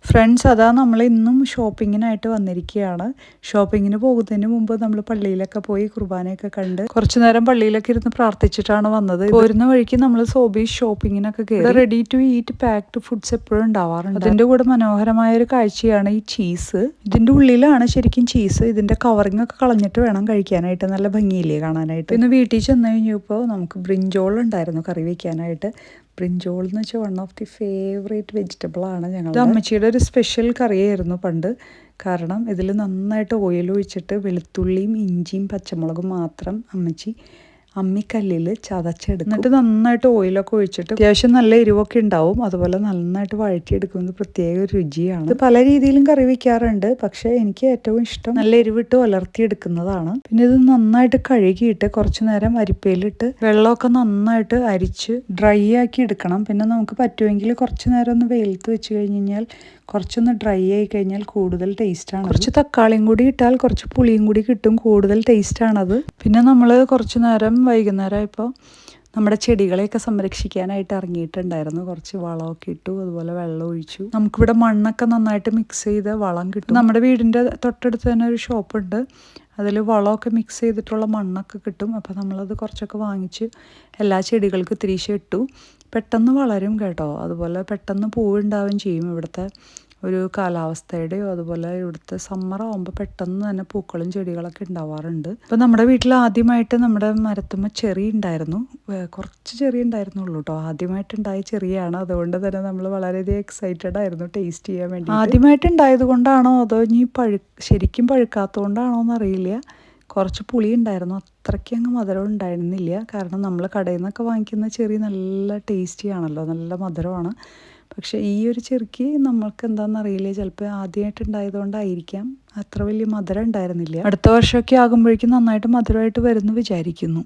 Friends, അതാ നമ്മൾ ഇന്നും ഷോപ്പിങ്ങിനായിട്ട് വന്നിരിക്കുകയാണ്. ഷോപ്പിങ്ങിന് പോകുന്നതിന് മുമ്പ് നമ്മൾ പള്ളിയിലൊക്കെ പോയി കുർബാനയൊക്കെ കണ്ട് കുറച്ചു നേരം പള്ളിയിലൊക്കെ ഇരുന്ന് പ്രാർത്ഥിച്ചിട്ടാണ് വന്നത്. പോരുന്ന വഴിക്ക് നമ്മൾ സോബീസ് ഷോപ്പിങ്ങിനൊക്കെ കയറി. Ready to eat packed foods എപ്പോഴും ഉണ്ടാവാറുണ്ട്. അതിൻ്റെ കൂടെ മനോഹരമായ ഒരു കാഴ്ചയാണ് ഈ ചീസ്. ഇതിൻ്റെ ഉള്ളിലാണ് ശരിക്കും ചീസ്. ഇതിൻ്റെ കവറിങ് ഒക്കെ കളഞ്ഞിട്ട് വേണം കഴിക്കാനായിട്ട്. നല്ല ഭംഗിയില്ലേ കാണാനായിട്ട്. ഇന്ന് വീട്ടിൽ ചെന്ന് കഴിഞ്ഞപ്പോൾ നമുക്ക് ബ്രിഞ്ചോൾ ഉണ്ടായിരുന്നു കറി വയ്ക്കാനായിട്ട്. ബ്രിഞ്ചോൾ എന്ന് വെച്ചാൽ വൺ ഓഫ് ദി ഫേവറേറ്റ് വെജിറ്റബിളാണ് ഞങ്ങളുടെ. അമ്മച്ചിയുടെ ഒരു സ്പെഷ്യൽ കറിയായിരുന്നു പണ്ട്. കാരണം ഇതിൽ നന്നായിട്ട് ഓയിൽ ഒഴിച്ചിട്ട് വെളുത്തുള്ളിയും ഇഞ്ചിയും പച്ചമുളകും മാത്രം അമ്മച്ചി അമ്മിക്കല്ലിൽ ചതച്ചെടുക്കും. എന്നിട്ട് നന്നായിട്ട് ഓയിലൊക്കെ ഒഴിച്ചിട്ട് അത്യാവശ്യം നല്ല എരിവൊക്കെ ഉണ്ടാവും. അതുപോലെ നന്നായിട്ട് വഴറ്റിയെടുക്കുന്നത് പ്രത്യേക ഒരു രുചിയാണ്. ഇത് പല രീതിയിലും കറി വയ്ക്കാറുണ്ട്, പക്ഷേ എനിക്ക് ഏറ്റവും ഇഷ്ടം നല്ല എരിവിട്ട് ഉലർത്തിയെടുക്കുന്നതാണ്. പിന്നെ ഇത് നന്നായിട്ട് കഴുകിയിട്ട് കുറച്ച് നേരം അരിപ്പയിലിട്ട് വെള്ളമൊക്കെ നന്നായിട്ട് അരിച്ച് ഡ്രൈ ആക്കി എടുക്കണം. പിന്നെ നമുക്ക് പറ്റുമെങ്കിൽ കുറച്ച് നേരം ഒന്ന് വെയിലത്ത് വെച്ച് കഴിഞ്ഞ് കഴിഞ്ഞാൽ കുറച്ചൊന്ന് ഡ്രൈ ആയി കഴിഞ്ഞാൽ കൂടുതൽ ടേസ്റ്റാണ്. കുറച്ച് തക്കാളിയും കൂടി ഇട്ടാൽ കുറച്ച് പുളിയും കൂടി കിട്ടും, കൂടുതൽ ടേസ്റ്റാണത്. പിന്നെ നമ്മൾ കുറച്ച് നേരം വൈകുന്നേരം ഇപ്പോൾ നമ്മുടെ ചെടികളെയൊക്കെ സംരക്ഷിക്കാനായിട്ട് ഇറങ്ങിയിട്ടുണ്ടായിരുന്നു. കുറച്ച് വളമൊക്കെ ഇട്ടു, അതുപോലെ വെള്ളം ഒഴിച്ചു. നമുക്കിവിടെ മണ്ണൊക്കെ നന്നായിട്ട് മിക്സ് ചെയ്ത് വളം കിട്ടും. നമ്മുടെ വീടിൻ്റെ തൊട്ടടുത്ത് തന്നെ ഒരു ഷോപ്പുണ്ട്. അതിൽ വളമൊക്കെ മിക്സ് ചെയ്തിട്ടുള്ള മണ്ണൊക്കെ കിട്ടും. അപ്പോൾ നമ്മളത് കുറച്ചൊക്കെ വാങ്ങിച്ച് എല്ലാ ചെടികൾക്കും ഇത്തിരീശ ഇട്ടു. പെട്ടെന്ന് വളരും കേട്ടോ. അതുപോലെ പെട്ടെന്ന് പൂവുണ്ടാവുകയും ചെയ്യും. ഇവിടുത്തെ ഒരു കാലാവസ്ഥയുടെയോ അതുപോലെ ഇവിടുത്തെ സമ്മർ ആകുമ്പോൾ പെട്ടെന്ന് തന്നെ പൂക്കളും ചെടികളൊക്കെ ഉണ്ടാവാറുണ്ട്. ഇപ്പം നമ്മുടെ വീട്ടിൽ ആദ്യമായിട്ട് നമ്മുടെ മരത്തുമ്മ ചെറി ഉണ്ടായിരുന്നു. കുറച്ച് ചെറി ഉണ്ടായിരുന്നുള്ളൂ കേട്ടോ. ആദ്യമായിട്ടുണ്ടായ ചെറിയാണ്. അതുകൊണ്ട് തന്നെ നമ്മൾ വളരെയധികം എക്സൈറ്റഡ് ആയിരുന്നു ടേസ്റ്റ് ചെയ്യാൻ വേണ്ടി. ആദ്യമായിട്ടുണ്ടായത് കൊണ്ടാണോ അതോ ഇനി ശരിക്കും പഴുക്കാത്തതുകൊണ്ടാണോ എന്നറിയില്ല. കുറച്ച് പുളി ഉണ്ടായിരുന്നു. അത്രയ്ക്ക് അങ്ങ് മധുരം ഉണ്ടായിരുന്നില്ല. കാരണം നമ്മൾ കടയിൽ നിന്നൊക്കെ വാങ്ങിക്കുന്ന ചെറി നല്ല ടേസ്റ്റിയാണല്ലോ, നല്ല മധുരമാണ്. പക്ഷേ ഈ ഒരു ചെറിക്ക് നമ്മൾക്ക് എന്താണെന്നറിയില്ല, ചിലപ്പോൾ ആദ്യമായിട്ടുണ്ടായതുകൊണ്ടായിരിക്കാം അത്ര വലിയ മധുരം ഉണ്ടായിരുന്നില്ല. അടുത്ത വർഷമൊക്കെ ആകുമ്പോഴേക്കും നന്നായിട്ട് മധുരമായിട്ട് വരുമെന്ന് വിചാരിക്കുന്നു.